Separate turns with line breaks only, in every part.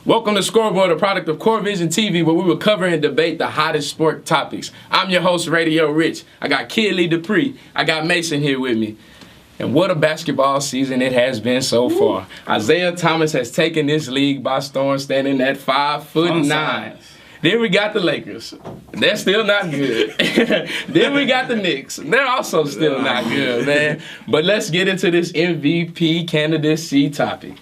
Welcome to sCOREboard, a product of Core Vision TV, where we will cover and debate the hottest sport topics. I'm your host, Radio Richh. I got kid Lee Dupree. I got Mason here with me. And what a basketball season it has been so far. Isaiah Thomas has taken this league by storm, standing at 5'9". Then we got the Lakers. They're still not good. Then we got the Knicks. They're also still not good, man. But let's get into this MVP candidacy topic.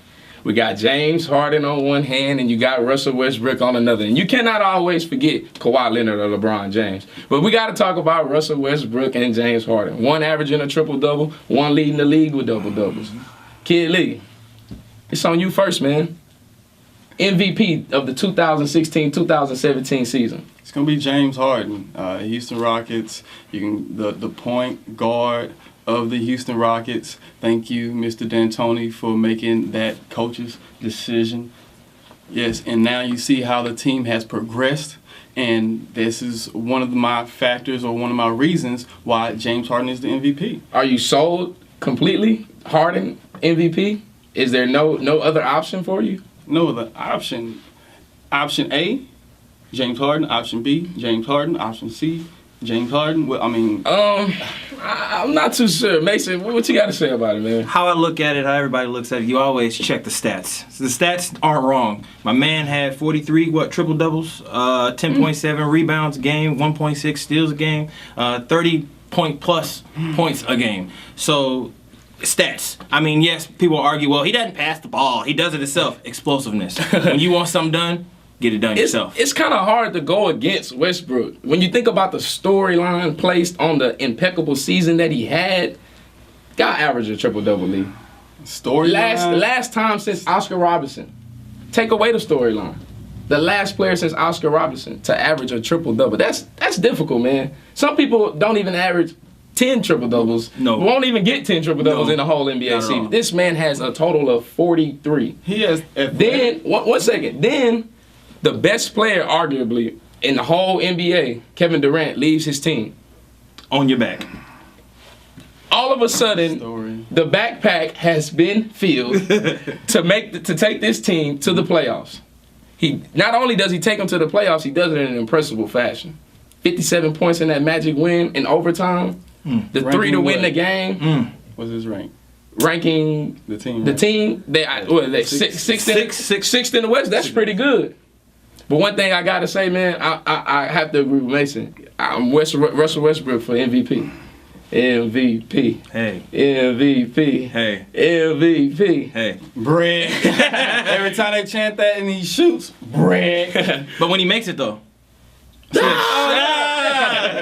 We got James Harden on one hand, and you got Russell Westbrook on another. And you cannot always forget Kawhi Leonard or LeBron James. But we got to talk about Russell Westbrook and James Harden. One averaging a triple-double, one leading the league with double-doubles. Kid Lee, it's on you first, man. MVP of the 2016-2017 season.
It's gonna be James Harden, Houston Rockets. The point guard of the Houston Rockets. Thank you, Mr. D'Antoni, for making that coach's decision. Yes, and now you see how the team has progressed, and this is one of my factors or one of my reasons why James Harden is the MVP.
Are you sold completely? Harden MVP? Is there no other option for you?
No other option. Option A, James Harden. Option B, James Harden. Option C, James Harden. Well, I mean,
I'm not too sure. Mason, what you got to say about it, man?
How I look at it, how everybody looks at it, you always check the stats. So the stats aren't wrong. My man had 43 triple doubles, 10.7 rebounds a game, 1.6 steals a game, 30-point-plus points a game. So stats. I mean, yes, people argue, well, he doesn't pass the ball. He does it himself. Explosiveness. When you want something done, get it done yourself.
It's kind of hard to go against Westbrook. When you think about the storyline placed on the impeccable season that he had, got averaged a triple-double league.
Storyline?
Last time since Oscar Robertson. Take away the storyline. The last player since Oscar Robertson to average a triple-double. That's difficult, man. Some people don't even average 10 triple-doubles.
No.
Won't even get 10 triple-doubles in the whole NBA season. This man has a total of 43.
He has.
Then, one second. Then, the best player, arguably, in the whole NBA, Kevin Durant, leaves his team.
On your back.
All of a sudden, the backpack has been filled to take this team to the playoffs. Not only does he take them to the playoffs, he does it in an impressive fashion. 57 points in that Magic win in overtime. The ranking 3 to win the game.
What's his rank?
Ranking
the team.
The team. They sixth in the West. That's pretty good. But one thing I gotta say, man, I have to agree with Mason. I'm Russell Westbrook for MVP. MVP.
Hey.
MVP.
Hey.
MVP.
Hey.
Bread. Every time they chant that and he shoots, bread.
But when he makes it though.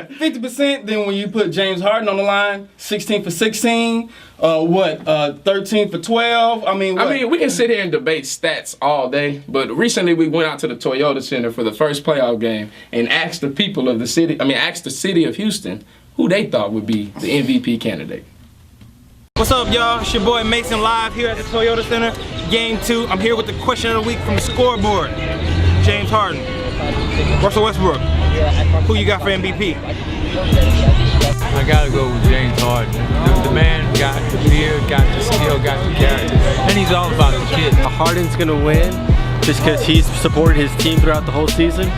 50%. Then when you put James Harden on the line, 16 for 16. 13 for 12. I mean,
we can sit here and debate stats all day, but recently we went out to the Toyota Center for the first playoff game and asked the people of the city. Asked the city of Houston who they thought would be the MVP candidate.
What's up, y'all? It's your boy Mason live here at the Toyota Center, Game 2. I'm here with the question of the week from the scoreboard. James Harden, Russell Westbrook. Who you got for MVP?
I gotta go with James Harden. The man got the beard, got the skill, got the character, and he's all about the kid.
Harden's gonna win just because he's supported his team throughout the whole season.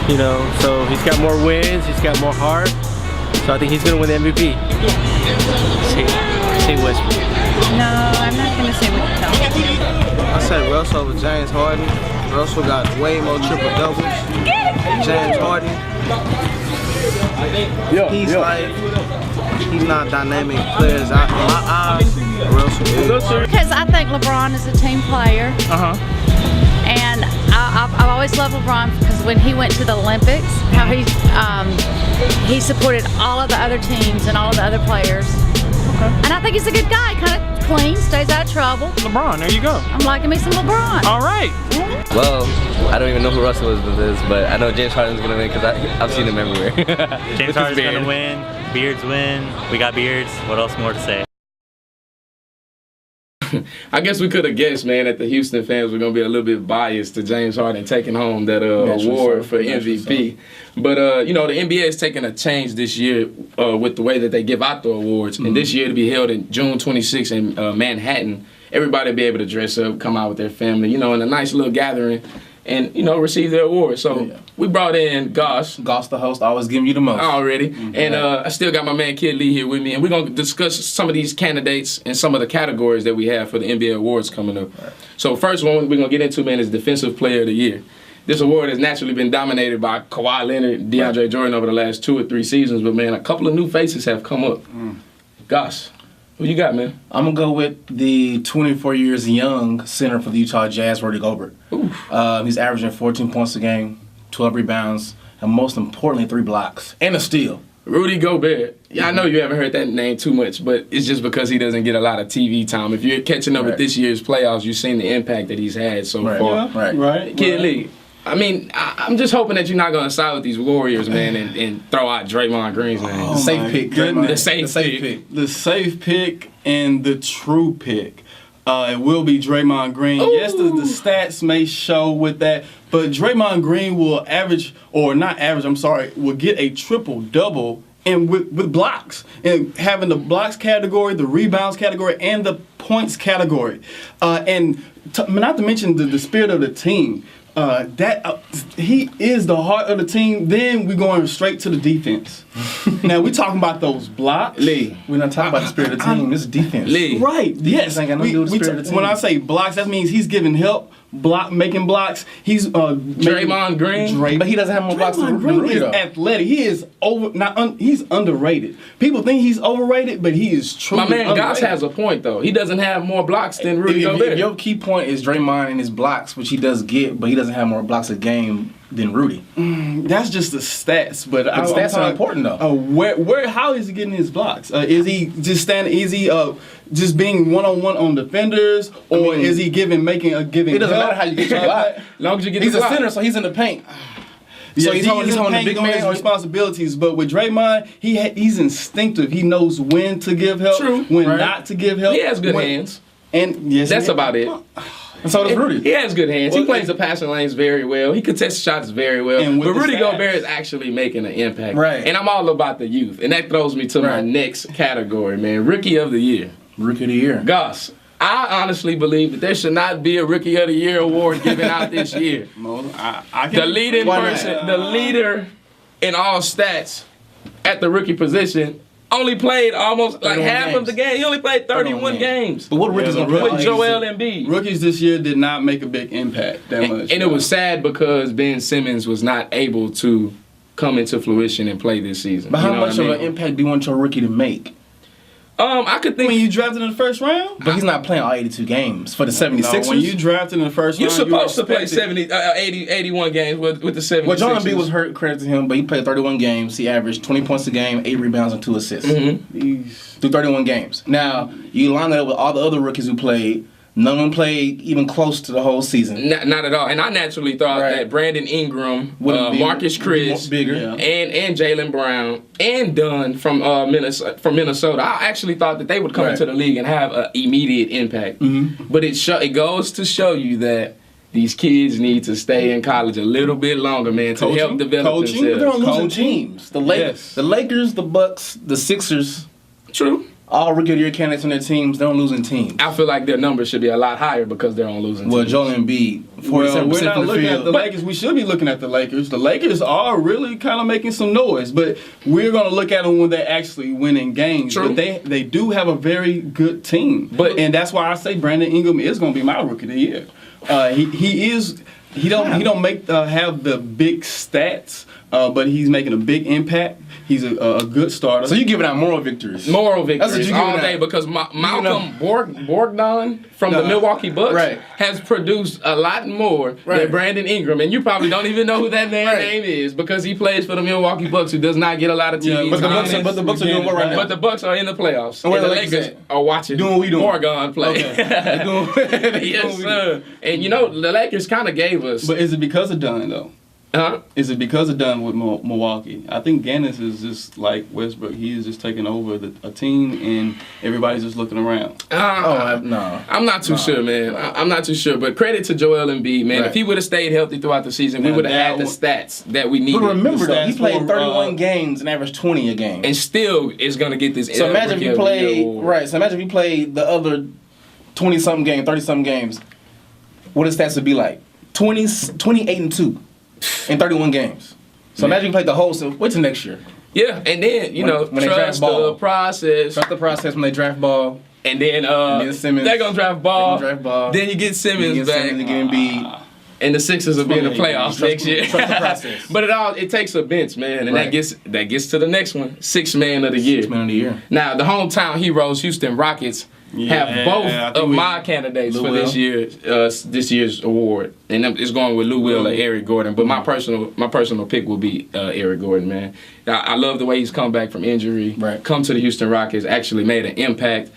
You know, so he's got more wins, he's got more heart. So I think he's gonna win the MVP. Say Westbrook.
No, I'm not gonna say what you tell me.
I said Russell over James Harden. Russell got way more triple doubles. James Harden. He's not dynamic players out in my eyes. Russell is.
Because I think LeBron is a team player. And I've always loved LeBron because when he went to the Olympics, how he supported all of the other teams and all of the other players. And I think he's a good guy, kind of clean, stays out of trouble.
LeBron, there you go.
I'm liking me some LeBron.
All right.
Well, I don't even know who Russell is, but I know James Harden's gonna win because I've seen him everywhere.
James Harden's gonna win. Beards win. We got beards. What else more to say?
I guess we could have guessed, man, that the Houston fans were going to be a little bit biased to James Harden taking home that award for MVP. But, the NBA is taking a change this year with the way that they give out the awards. And this year to be held in June 26th in Manhattan, everybody be able to dress up, come out with their family, in a nice little gathering, and receive their award. So we brought in Goss
The Host, always giving you the most
already, and I still got my man Kid Lee here with me, and we're gonna discuss some of these candidates and some of the categories that we have for the NBA awards coming up. Right. So first one we're gonna get into, man, is Defensive Player of the Year. This award has naturally been dominated by Kawhi Leonard, DeAndre Jordan over the last 2 or 3 seasons, but man, a couple of new faces have come up. Goss, who you got, man?
I'm going to go with the 24 years young center for the Utah Jazz, Rudy Gobert. He's averaging 14 points a game, 12 rebounds, and most importantly, 3 blocks and a steal.
Rudy Gobert. Yeah, I know you haven't heard that name too much, but it's just because he doesn't get a lot of TV time. If you're catching up with this year's playoffs, you've seen the impact that he's had so far.
Right.
Kid Lee, I mean, I'm just hoping that you're not going to side with these Warriors, man, and throw out Draymond Green's name.
Oh,
the safe pick.
The safe pick.
The safe pick and the true pick. It will be Draymond Green. Ooh. Yes, the stats may show with that, but Draymond Green will will get a triple-double and with blocks. And having the blocks category, the rebounds category, and the points category. Not to mention the spirit of the team. He is the heart of the team. Then we're going straight to the defense. Now we're talking about those blocks.
Lee, we're not talking about the spirit of the team. This is defense.
Lee,
right? Yes.
Ain't got nothing to do with the spirit of the team.
When I say blocks, that means he's giving help, making blocks. He's
Draymond Green,
but he doesn't have more blocks than
Green.
Rudy.
Is athletic. He is he's underrated. People think he's overrated, but he is truly
my man
underrated.
Goss has a point though. He doesn't have more blocks than Rudy Gobert.
If your key point is Draymond and his blocks, which he does get, but he doesn't have more blocks a game than Rudy.
That's just the stats, but
stats are important though.
How is he getting his blocks? Is he just standing? Is he just being one-on-one on defenders, or is he giving? It
doesn't matter how you get your block.
As long as you get
he's a center, so he's in the paint.
So
he's holding the big man's
responsibilities. But with Draymond, he's instinctive. He knows when to give help, when not to give help.
He has good hands,
and
that's about it.
And so does Rudy.
He has good hands. He plays the passing lanes very well. He contests shots very well. But Rudy Gobert is actually making an impact.
Right.
And I'm all about the youth. And that throws me to my next category, man. Rookie of the Year.
Rookie of the Year.
Goss, I honestly believe that there should not be a Rookie of the Year award given out this year. The leading person, the leader in all stats at the rookie position, only played almost like half of the game. He only played 31 games.
But what rookies gonna play?
With Joel Embiid.
Rookies this year did not make a big impact that much.
And it was sad because Ben Simmons was not able to come into fruition and play this season.
But how much of an impact do you want your rookie to make?
I could think
when you drafted in the first round,
but he's not playing all 82 games for the 76ers.
No, when you drafted in the first round,
you're supposed to play 81 games with the 76ers.
Well, Joel Embiid was hurt, credit to him, but he played 31 games. He averaged 20 points a game, 8 rebounds, and 2 assists through 31 games. Now you line that up with all the other rookies who played. None of them played even close to the whole season.
Not at all. And I naturally thought that Brandon Ingram, Marcus Chris, and Jaylen Brown, and Dunn from Minnesota, I actually thought that they would come into the league and have an immediate impact. But it goes to show you that these kids need to stay in college a little bit longer, man, to help develop themselves.
But they're on losing teams. The Lakers, the Bucks, the Sixers.
True.
All rookie of the year candidates on their teams, they're on losing teams.
I feel like their numbers should be a lot higher because they're on losing teams.
Well, Joel Embiid, 47%
we're not
from the
looking
field.
at the Lakers. We should be looking at the Lakers. The Lakers are really kind of making some noise, but we're going to look at them when they're actually winning games.
True.
But they do have a very good team. And that's why I say Brandon Ingram is going to be my rookie of the year. He don't have the big stats, but he's making a big impact. He's a good starter.
So you're giving out moral victories.
Moral victories
That's what
all day because Malcolm Brogdon from the Milwaukee Bucks has produced a lot more than Brandon Ingram. And you probably don't even know who that man's name is because he plays for the Milwaukee Bucks, who does not get a lot of TV time.
But the Bucks are doing what right now?
But the Bucks are in the playoffs.
And where
the
the
Lakers are watching
doing what we doing.
Morgan play.
Okay.
Yes, sir. And the Lakers kind of gave us.
But is it because of Dunn, though? Is it because of Dunn with Milwaukee? I think Gannis is just like Westbrook. He is just taking over a team, and everybody's just looking around.
No.
I'm not too sure, man. I'm not too sure. But credit to Joel Embiid, man. If he would have stayed healthy throughout the season, we would have had the stats that we needed.
But remember, though, he played 31 games and averaged 20 a game.
And still is going to get this.
So imagine if you played, So imagine if you played the other 20-something games, 30-something games, what his stats would be like? 28-2 in 31 games. So imagine you played the whole season. Wait till next year.
Yeah, and then,
when they
trust
draft ball.
the process.
Trust the process when they draft ball.
And then,
Simmons.
they're going to draft ball.
Then
you get Simmons back.
Simmons and get Embiid.
And the Sixers will be in the playoffs next year.
Trust the process.
But it takes a bench, man, and that gets to the next one. Sixth man of the year.
Sixth man of the year.
Now the hometown heroes, Houston Rockets, have both of my candidates for this year's award, and it's going with Lou Will or Eric Gordon. But my personal pick will be Eric Gordon, man. I love the way he's come back from injury, come to the Houston Rockets, actually made an impact,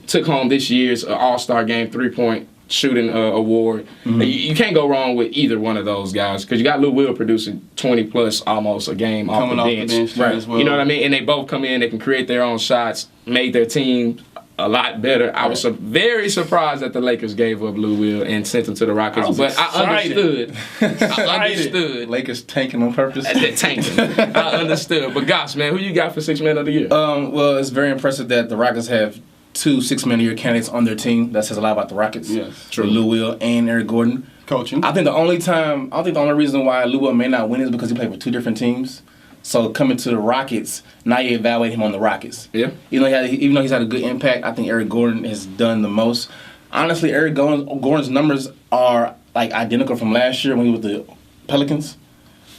took home this year's All-Star Game 3-point shooting award. You can't go wrong with either one of those guys because you got Lou Will producing 20 plus almost a game off the bench.
As well.
You know what I mean? And they both come in, they can create their own shots, made their team a lot better. I was very surprised that the Lakers gave up Lou Will and sent him to the Rockets, but I understood.
Lakers tanking on purpose.
They're tanking. I understood. But Goss, man, who you got for Sixth Man of the Year?
Well, it's very impressive that the Rockets have 2 Sixth Man of the Year candidates on their team. That says a lot about the Rockets.
Yes,
true. Lou Will and Eric Gordon.
Coaching.
I think the only reason why Lou Will may not win is because he played for 2 different teams. So coming to the Rockets, now you evaluate him on the Rockets. Yeah. Even though he's had a good impact, I think Eric Gordon has done the most. Honestly, Eric Gordon's numbers are like identical from last year when he was with the Pelicans.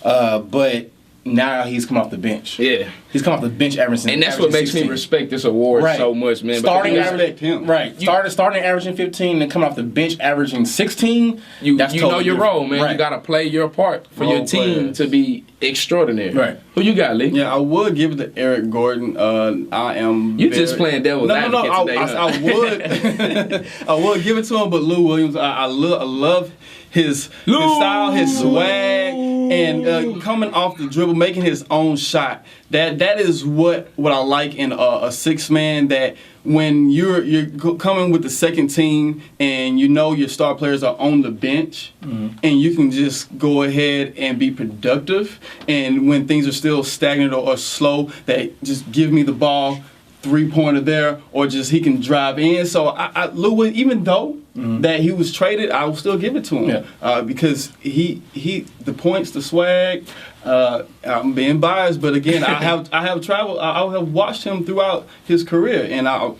But now he's come off the bench. Yeah. He's come off the bench averaging.
And that's what makes 16. Me respect this award so much, man.
Starting averaging 15 and coming off the bench averaging 16.
You know your role, man. Right. You got to play your part for your team to be extraordinary. Right. Who you got, Lee?
Yeah, I would give it to Eric Gordon.
Just playing devil's advocate today.
I would. I would give it to him, but Lou Williams, I love his style, his swag, and coming off the dribble, making his own shot. That is what I like in a sixth man. That when you're coming with the second team and you know your star players are on the bench, and you can just go ahead and be productive. And when things are still stagnant or slow, that just give me the ball. 3-pointer there, or just he can drive in. So Lou, even though that he was traded, I will still give it to him because he the points, the swag. I'm being biased, but again, I have watched him throughout his career, and I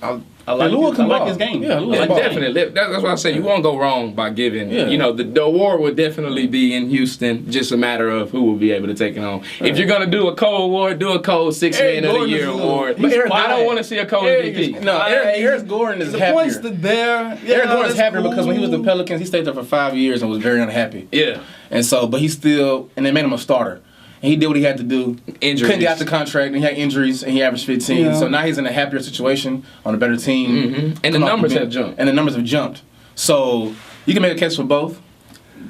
like his game.
Yeah, definitely. That's what I say. You won't go wrong by giving. Yeah. The award would definitely be in Houston. Just a matter of who will be able to take it home. Right. If you're gonna do a Cole award, do a Cole Sixth Man of the Year award. I don't want to see a Cole MVP.
No, Eric Gordon is happier.
Points there. Yeah,
Eric Gordon's happier because when he was the Pelicans, he stayed there for 5 years and was very unhappy.
Yeah.
And they made him a starter. And he did what he had to do.
Injuries.
Couldn't get out the contract, and he had injuries, and he averaged 15. Yeah. So now he's in a happier situation on a better team.
And the numbers have jumped.
So you can make a case for both.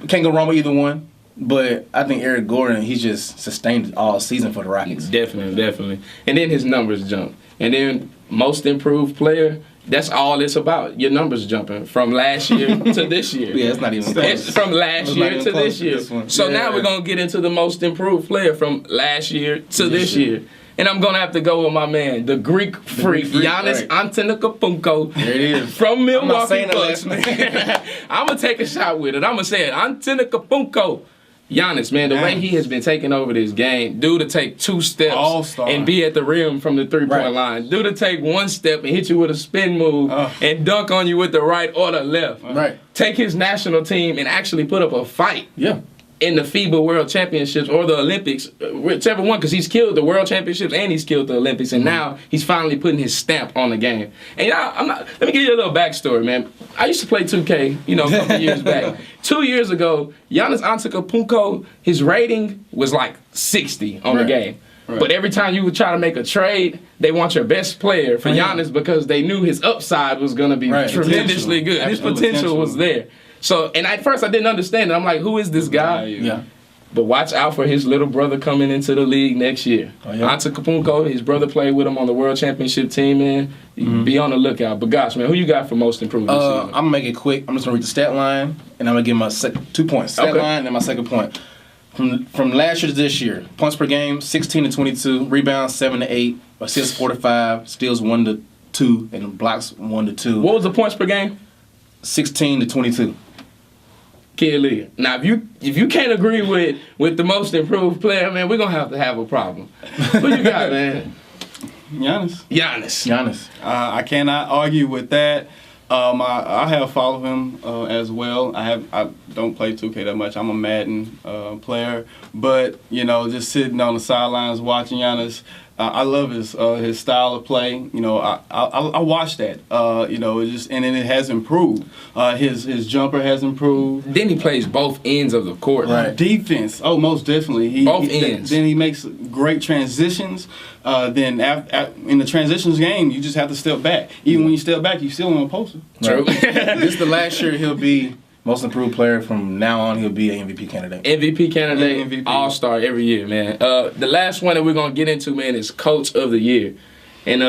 Can't go wrong with either one. But I think Eric Gordon, he just sustained it all season for the Rockets.
Definitely. And then his numbers jumped. And then most improved player, that's all it's about. Your numbers jumping from last year to this year.
Yeah, it's not even close.
It's from last year to this year. So now we're going to get into the most improved player from last year to this year. And I'm going to have to go with my man, the Greek freak, Giannis Antetokounmpo.
There it is.
From Milwaukee Bucks, man. I'm going to take a shot with it. I'm going to say it. Antetokounmpo. Giannis, man, the way he has been taking over this game, due to take 2 steps and be at the rim from the 3-point line, due to take 1 step and hit you with a spin move and dunk on you with the right or the left. Take his national team and actually put up a fight.
Yeah.
In the FIBA World Championships or the Olympics, whichever one, because he's killed the World Championships and he's killed the Olympics, and now he's finally putting his stamp on the game. And let me give you a little backstory, man. I used to play 2K, a couple years back. 2 years ago, Giannis Antetokounmpo, his rating was like 60 on the game. But every time you would try to make a trade, they want your best player for Giannis because they knew his upside was going to be tremendously good. His potential was there. So, and at first I didn't understand it. I'm like, who is this guy?
Yeah.
But watch out for his little brother coming into the league next year. Antetokounmpo, his brother played with him on the World Championship team, man. Be on the lookout. But gosh, man, who you got for most improved this season?
I'm going to make it quick. I'm just going to read the stat line, and I'm going to give my 2 points. Stat line and my second point. From last year to this year, points per game, 16 to 22, rebounds 7 to 8, assists 4 to 5, steals 1 to 2, and blocks 1 to 2.
What was the points per game?
16-22.
Kid Lee. Now, if you can't agree with the most improved player, man, we're gonna have a problem. Who you got, man? Giannis.
I cannot argue with that. I have followed him as well. I don't play 2K that much. I'm a Madden player, but just sitting on the sidelines watching Giannis, I love his style of play. I watch that. And then it has improved. His jumper has improved.
Then he plays both ends of the court.
Right. Defense. Oh, most definitely.
Both ends.
Then he makes great transitions. Then in the transitions game, you just have to step back. Even when you step back, you still on a poster.
True.
This is the last year he'll be most improved player. From now on, he'll be an MVP candidate.
MVP candidate, all-star every year, man. The last one that we're going to get into, man, is Coach of the Year. And,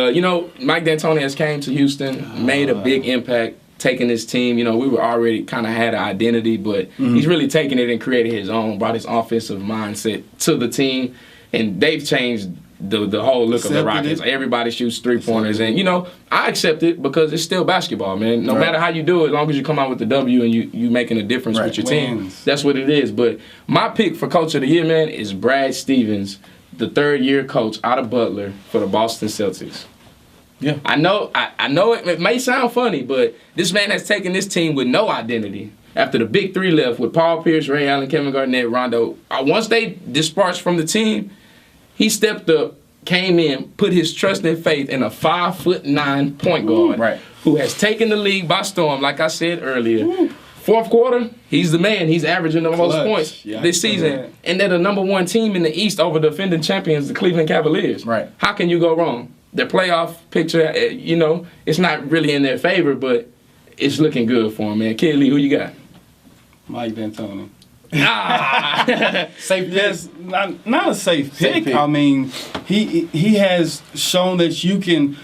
Mike D'Antoni has came to Houston, made a big impact, taking his team. We were already kind of had an identity, but he's really taken it and created his own, brought his offensive mindset to the team, and they've changed the whole look of the Rockets. Everybody shoots three-pointers, and I accept it because it's still basketball, man. No matter how you do it, as long as you come out with the W and you making a difference with your team, that's what it is. But my pick for Coach of the Year, man, is Brad Stevens, the third-year coach out of Butler for the Boston Celtics.
Yeah,
I know it may sound funny, but this man has taken this team with no identity. After the big three left with Paul Pierce, Ray Allen, Kevin Garnett, Rondo, once they dispersed from the team, he stepped up, came in, put his trust and faith in a 5'9" point guard who has taken the league by storm, like I said earlier. Fourth quarter, he's the man. He's averaging the most points this season. And they're the number one team in the East over the defending champions, the Cleveland Cavaliers.
Right.
How can you go wrong? Their playoff picture, it's not really in their favor, but it's looking good for them, man. Kid Lee, who you got?
Mike D'Antoni.
Safe pick.
Yes, not a safe pick. I mean, he has shown that you can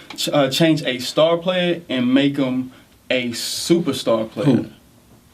change a star player and make him a superstar player.
Who?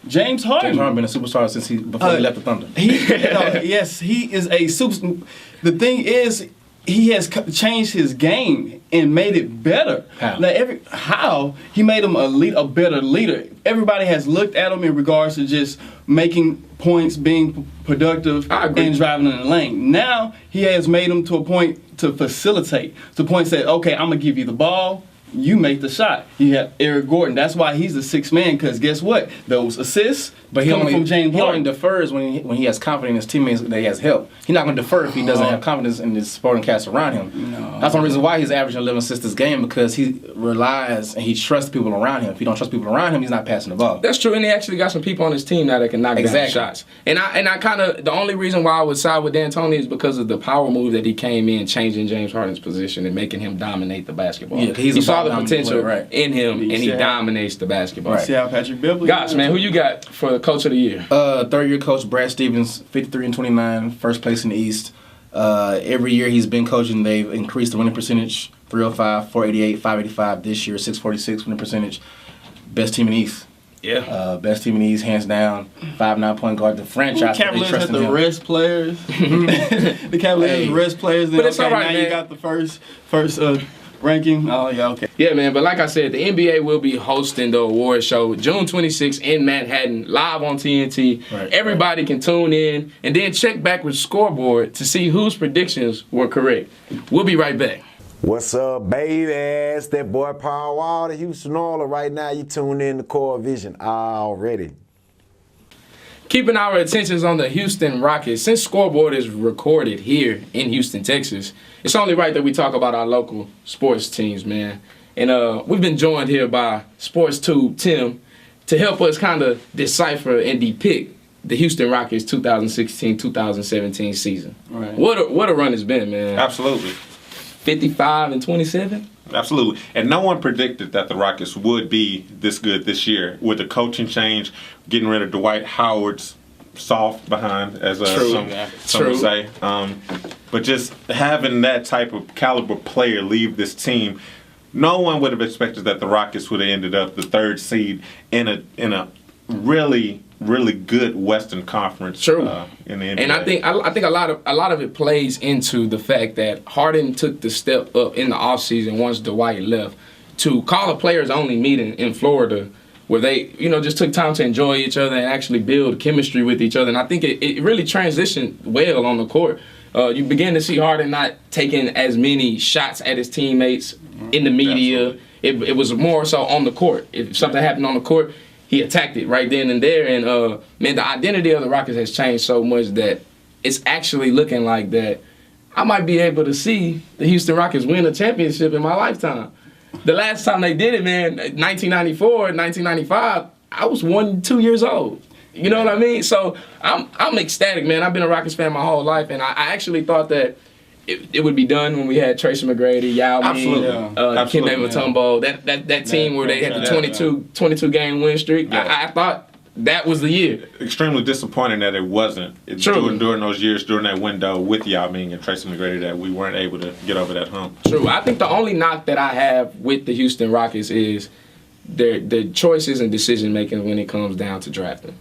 James Harden.
James Harden been a superstar since before he left the Thunder.
Yes, he is a super. The thing is, he has changed his game and made it better.
How?
He made him a better leader. Everybody has looked at him in regards to just making points, being productive, and driving in the lane. Now he has made him to a point to facilitate. To the point that, okay, I'm gonna give you the ball. You make the shot. You have Eric Gordon. That's why he's the sixth man. Because guess what? Those assists come from James Harden.
He only defers when he has confidence in his teammates that he has help. He's not going to defer if he doesn't have confidence in his supporting cast around him.
No.
That's one reason why he's averaging 11 assists this game, because he relies and he trusts people around him. If he don't trust people around him, he's not passing the ball.
That's true, and he actually got some people on his team now that can knock down shots. And I kind of, the only reason why I would side with D'Antoni is because of the power move that he came in, changing James Harden's position and making him dominate the basketball.
Yeah,
he saw the potential in him, and he dominates the basketball.
See how Patrick Beverly.
Gosh, man, who you got for the Coach of the Year?
Third-year coach Brad Stevens, 53-29, first place in the East. Every year he's been coaching, they've increased the winning percentage, 305, 488, 585. This year, 646 winning percentage. Best team in the East.
Yeah.
Best team in the East, hands down. 5'9" point guard. The franchise.
The Cavaliers had the rest players. The Cavaliers rest players. Then,
but it's all right,
now
man.
You got the first ranking. Oh, yeah, okay.
Yeah, man, but like I said, the NBA will be hosting the award show June 26th in Manhattan, live on TNT. Everybody can tune in and then check back with sCOREboard to see whose predictions were correct. We'll be right back.
What's up, baby? It's that boy Paul Wall, the Houston Oilers. Right now, you tuned in to Core Vision already.
Keeping our attentions on the Houston Rockets, since sCOREboard is recorded here in Houston, Texas, it's only right that we talk about our local sports teams, man. And we've been joined here by Sportstube Tim to help us kind of decipher and depict the Houston Rockets 2016-2017 season.
Right.
What a run it's been, man.
Absolutely.
55-27?
Absolutely. And no one predicted that the Rockets would be this good this year with the coaching change, getting rid of Dwight Howard's soft behind, as some would say. But just having that type of caliber player leave this team, no one would have expected that the Rockets would have ended up the third seed in a really good Western Conference.
In
the NBA.
And I think a lot of it plays into the fact that Harden took the step up in the offseason once Dwight left to call a players only meeting in Florida where they, just took time to enjoy each other and actually build chemistry with each other. And I think it really transitioned well on the court. You begin to see Harden not taking as many shots at his teammates in the media. It was more so on the court. If something happened on the court, he attacked it right then and there. And, man, the identity of the Rockets has changed so much that it's actually looking like that I might be able to see the Houston Rockets win a championship in my lifetime. The last time they did it, man, 1994, 1995, I was 2 years old. You know what I mean? So I'm ecstatic, man. I've been a Rockets fan my whole life, and I actually thought that it would be done when we had Tracy McGrady, Yao Ming, Kemba Mutombo, that team where they had the 22 game win streak. Yeah. I thought that was the year.
Extremely disappointing that it wasn't. During those years, during that window with Yao Ming and Tracy McGrady, that we weren't able to get over that hump.
True. I think the only knock that I have with the Houston Rockets is their choices and decision making when it comes down to drafting.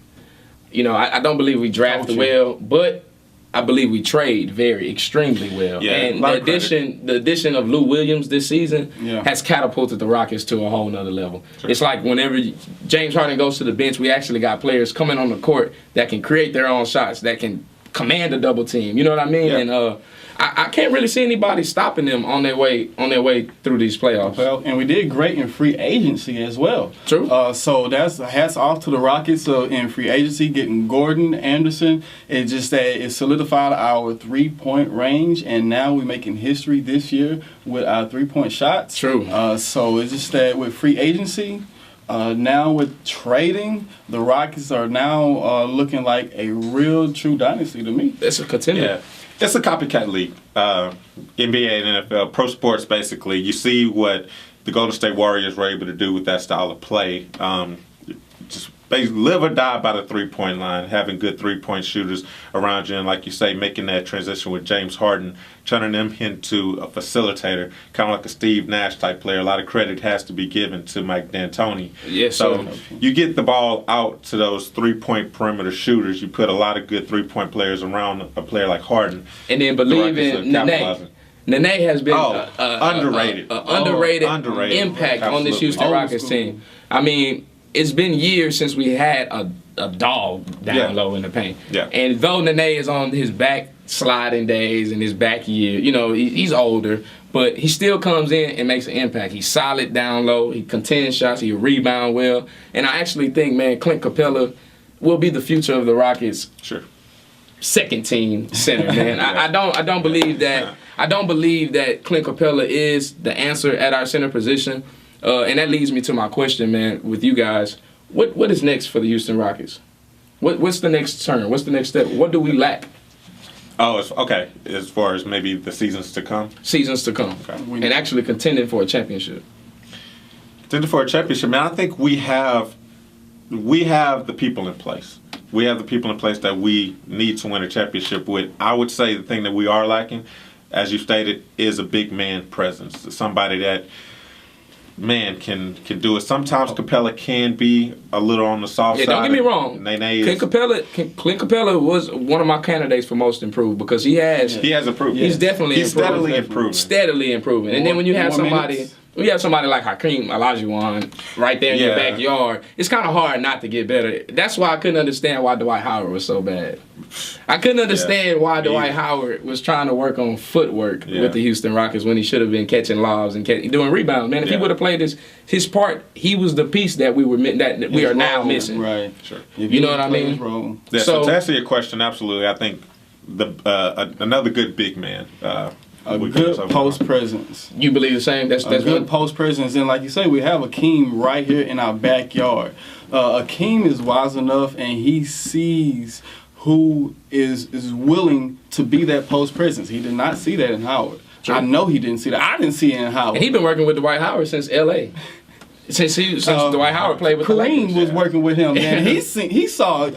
I don't believe we drafted well, but I believe we trade extremely well.
Yeah,
and the addition of Lou Williams this season has catapulted the Rockets to a whole nother level. Sure. It's like whenever James Harden goes to the bench, we actually got players coming on the court that can create their own shots, that can command a double team. You know what I mean? Yeah. And I can't really see anybody stopping them on their way through these playoffs.
Well, and we did great in free agency as well.
True.
So that's hats off to the Rockets in free agency, getting Gordon, Anderson. It's just that it solidified our 3-point range, and now we're making history this year with our 3-point shots.
True.
So it's just that with free agency, now with trading, the Rockets are now looking like a real true dynasty to me.
It's a contender.
Yeah. It's a copycat league. NBA and NFL, pro sports basically. You see what the Golden State Warriors were able to do with that style of play. Just basically live or die by the 3-point line, having good 3-point shooters around you, and like you say, making that transition with James Harden, turning him into a facilitator, kind of like a Steve Nash type player. A lot of credit has to be given to Mike D'Antoni.
Yes,
so you get the ball out to those 3-point perimeter shooters. You put a lot of good 3-point players around a player like Harden.
And then believe in Nene. Nene has been
underrated
impact on this Houston Rockets team. I mean, it's been years since we had a dog down low in the paint.
Yeah.
And though Nene is on his backsliding days and his back year, he's older, but he still comes in and makes an impact. He's solid down low. He contends shots. He rebound well. And I actually think, man, Clint Capella will be the future of the Rockets.
Sure.
Second team center, man. I don't believe that. I don't believe that Clint Capella is the answer at our center position. And that leads me to my question, man, with you guys. What is next for the Houston Rockets? What's the next turn? What's the next step? What do we lack?
Oh, okay. As far as maybe the seasons to come?
Seasons to come. Okay. And actually contending for a championship.
Contending for a championship, man, I think we have the people in place. We have the people in place that we need to win a championship with. I would say the thing that we are lacking, as you stated, is a big man presence. Somebody that can do it. Sometimes Capella can be a little on the soft side.
Don't get me wrong. Clint Capella was one of my candidates for most improved because he has
improved.
He's definitely
improved.
Steadily improving. And then when you have somebody like Hakeem Olajuwon right there in your backyard, it's kind of hard not to get better. That's why I couldn't understand why Dwight Howard was so bad. I couldn't understand why Dwight Howard was trying to work on footwork with the Houston Rockets when he should have been catching lobs and doing rebounds. Man, if he would have played his part, he was the piece that we are now missing.
Right.
Sure.
You know what I mean?
Yeah, so to answer your question, absolutely. I think another good big man.
A good post presence.
You believe the same? That's
good post presence, and like you say, we have Akeem right here in our backyard. Akeem is wise enough, and he sees who is willing to be that post presence. He did not see that in Howard. True. I know he didn't see that. I didn't see it in Howard.
And he's been working with Dwight Howard since L.A. Since Dwight Howard played with the Lakers.
Kareem was working with him, man. He saw,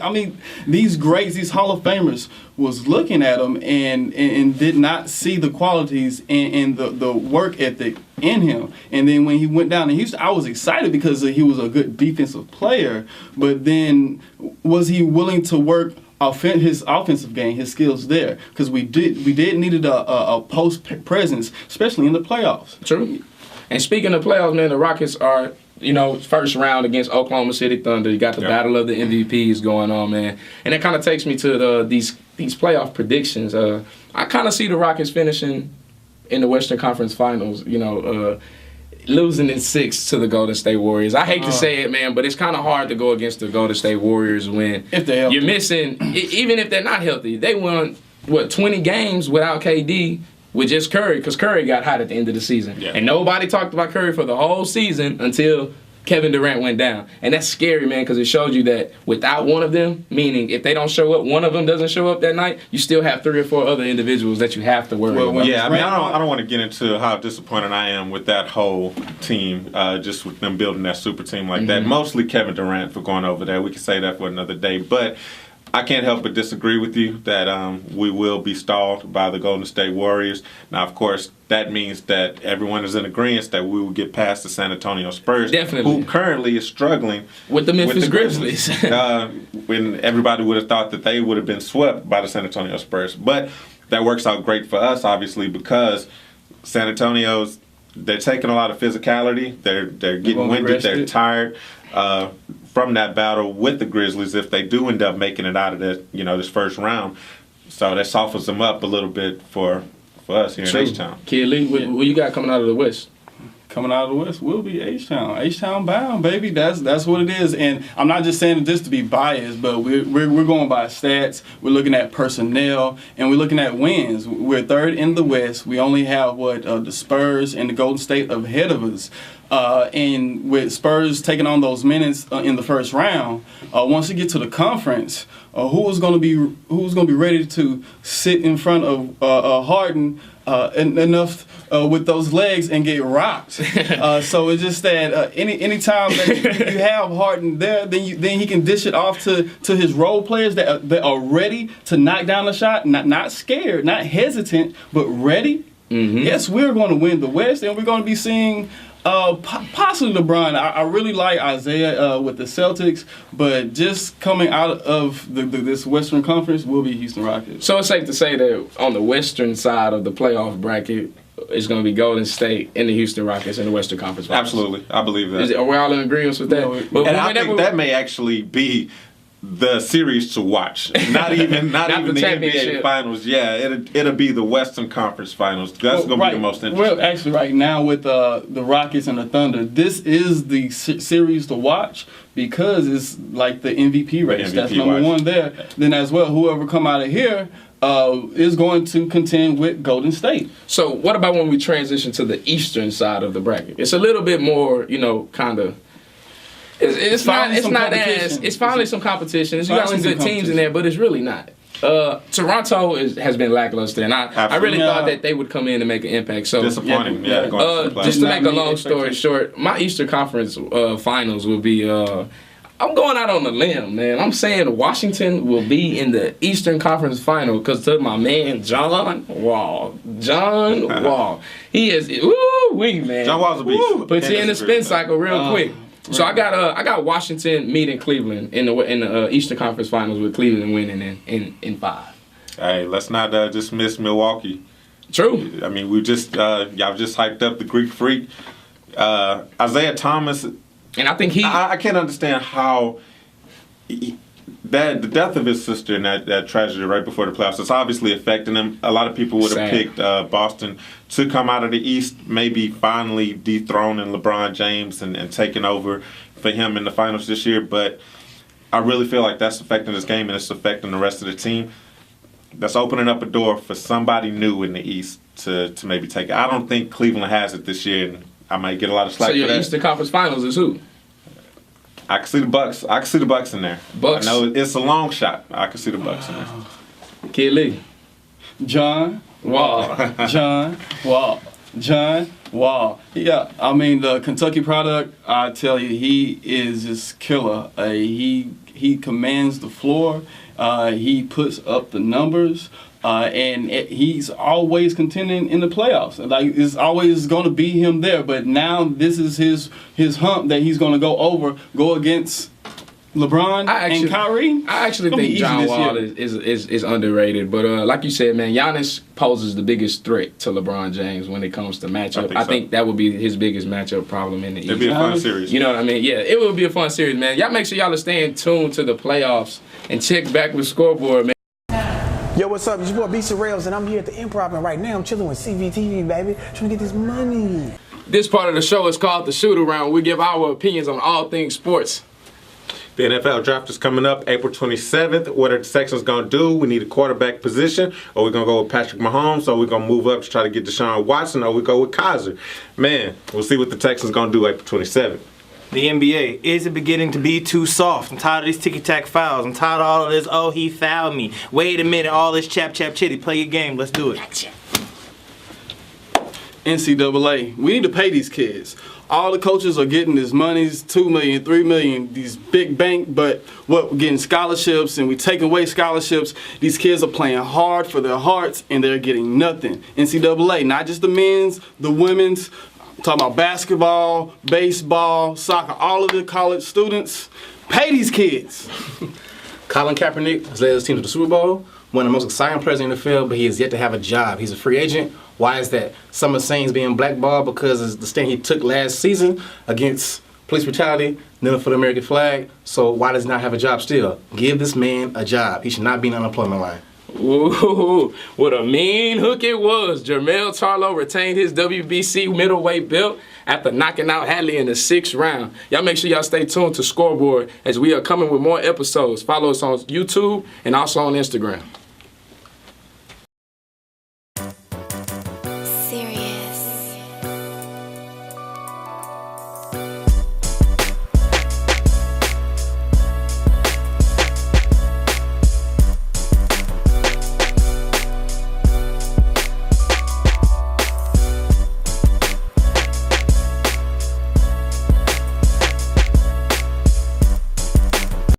these greats, these Hall of Famers was looking at him and did not see the qualities and the work ethic in him. And then when he went down to Houston, I was excited because he was a good defensive player. But then was he willing to work his offensive game, his skills there? Because we needed a post presence, especially in the playoffs.
True. And speaking of playoffs, man, the Rockets are first round against Oklahoma City Thunder. You got the battle of the MVPs going on, man. And it kind of takes me to these playoff predictions. I kind of see the Rockets finishing in the Western Conference Finals, losing in 6 to the Golden State Warriors. I hate to say it, man, but it's kind of hard to go against the Golden State Warriors when you're missing, even if they're not healthy. They won, 20 games without KD with just Curry, because Curry got hot at the end of the season. Yeah. And nobody talked about Curry for the whole season until Kevin Durant went down. And that's scary, man, because it showed you that without one of them, meaning if they don't show up, one of them doesn't show up that night, you still have 3 or 4 other individuals that you have to worry about.
Yeah, I don't want to get into how disappointed I am with that whole team, just with them building that super team like that. Mostly Kevin Durant for going over there. We can say that for another day. But I can't help but disagree with you that we will be stalled by the Golden State Warriors. Now, of course, that means that everyone is in agreement that we will get past the San Antonio Spurs, who currently is struggling
with the Memphis Grizzlies.
When everybody would have thought that they would have been swept by the San Antonio Spurs. But that works out great for us, obviously, because San Antonio's, they're taking a lot of physicality. They're getting winded. They're tired. From that battle with the Grizzlies, if they do end up making it out of this first round, so that softens them up a little bit for us here in H-Town.
Kid Lee, what you got coming out of the West?
Coming out of the West will be H-Town. H-Town bound, baby. That's what it is. And I'm not just saying this to be biased, but we're going by stats. We're looking at personnel, and we're looking at wins. We're 3rd in the West. We only have the Spurs and the Golden State ahead of us. And with Spurs taking on those minutes in the first round, once you get to the conference, who's going to be ready to sit in front of Harden enough with those legs and get rocked? So it's just that any time that you have Harden there, then he can dish it off to his role players that are ready to knock down a shot, not scared, not hesitant, but ready. Yes, we're going to win the West, and we're going to be seeing possibly LeBron. I really like Isaiah with the Celtics, but just coming out of this Western Conference will be Houston Rockets.
So it's safe to say that on the Western side of the playoff bracket, it's going to be Golden State and the Houston Rockets in the Western Conference Finals.
Absolutely. I believe that.
Are we all in agreement with that?
And I think that may actually be the series to watch. Not even the NBA Finals. Yeah, it'll be the Western Conference Finals. That's going to be the most interesting.
Well, actually, right now with the Rockets and the Thunder, this is the series to watch because it's like the MVP race. That's number one there. Then as well, whoever come out of here is going to contend with Golden State.
So what about when we transition to the Eastern side of the bracket? It's a little bit more, kind of. It's finally some competition. You got some good teams in there, but it's really not. Toronto has been lackluster, and I really thought that they would come in and make an impact. So
disappointing.
Just to make a long story short, my Eastern Conference Finals will be. I'm going out on a limb, man. I'm saying Washington will be in the Eastern Conference Final because to my man John Wall, he is man.
John Wall's a beast.
Put you in the spin cycle real quick. So I got Washington meeting Cleveland in the Eastern Conference Finals with Cleveland winning in 5.
Hey, let's not dismiss Milwaukee.
True.
I mean, we just y'all just hyped up the Greek Freak, Isaiah Thomas,
and I think
I can't understand how the death of his sister and that tragedy right before the playoffs, it's obviously affecting him. A lot of people would have picked Boston to come out of the East, maybe finally dethroning LeBron James and taking over for him in the finals this year. But I really feel like that's affecting this game and it's affecting the rest of the team. That's opening up a door for somebody new in the East to maybe take it. I don't think Cleveland has it this year, and I might get a lot of slack for that.
So your Eastern Conference Finals is who?
I can see the Bucks. I can see the Bucks in there.
Bucks.
I know it's a long shot. I can see the Bucks in there.
Kid Lee.
John Wall. John Wall. John Wall. Yeah, I mean the Kentucky product. I tell you, he is just killer. He commands the floor. He puts up the numbers. And he's always contending in the playoffs. Like it's always going to be him there. But now this is his hump that he's going to go against LeBron and Kyrie?
I actually think John Wall is underrated. But like you said, man, Giannis poses the biggest threat to LeBron James when it comes to matchup. I think that would be his biggest matchup problem in the East.
It'd be a fun series.
You know what I mean? Yeah, it would be a fun series, man. Y'all make sure y'all are staying tuned to the playoffs and check back with scoreboard, man.
Yo, what's up? It's your boy B. Rails, and I'm here at the Improv, and right now I'm chilling with CVTV, baby, trying to get this money.
This part of the show is called the Shoot Around. We give our opinions on all things sports.
The NFL draft is coming up April 27th. What are the Texans going to do? We need a quarterback position, or we're going to go with Patrick Mahomes, or we're going to move up to try to get Deshaun Watson, or we go with Kaiser. Man, we'll see what the Texans going to do April 27th.
The NBA, is it beginning to be too soft? I'm tired of these ticky-tack fouls. I'm tired of all of this, oh, he fouled me. Wait a minute, all this chap-chitty. Play your game. Let's do it.
NCAA, we need to pay these kids. All the coaches are getting this money, $2 million, $3 million, these big bank, but we're getting scholarships and we taking away scholarships. These kids are playing hard for their hearts and they're getting nothing. NCAA, not just the men's, the women's, I'm talking about basketball, baseball, soccer, all of the college students. Pay these kids.
Colin Kaepernick has led his team to the Super Bowl, one of the most exciting players in the field, but he has yet to have a job. He's a free agent. Why is that? Some are saying he's being blackballed because of the stand he took last season against police brutality, kneeling for the American flag. So why does he not have a job still? Give this man a job. He should not be in the unemployment line.
Ooh, what a mean hook it was. Jermell Charlo retained his WBC middleweight belt after knocking out Hadley in the 6th round. Y'all make sure y'all stay tuned to Scoreboard as we are coming with more episodes. Follow us on YouTube and also on Instagram.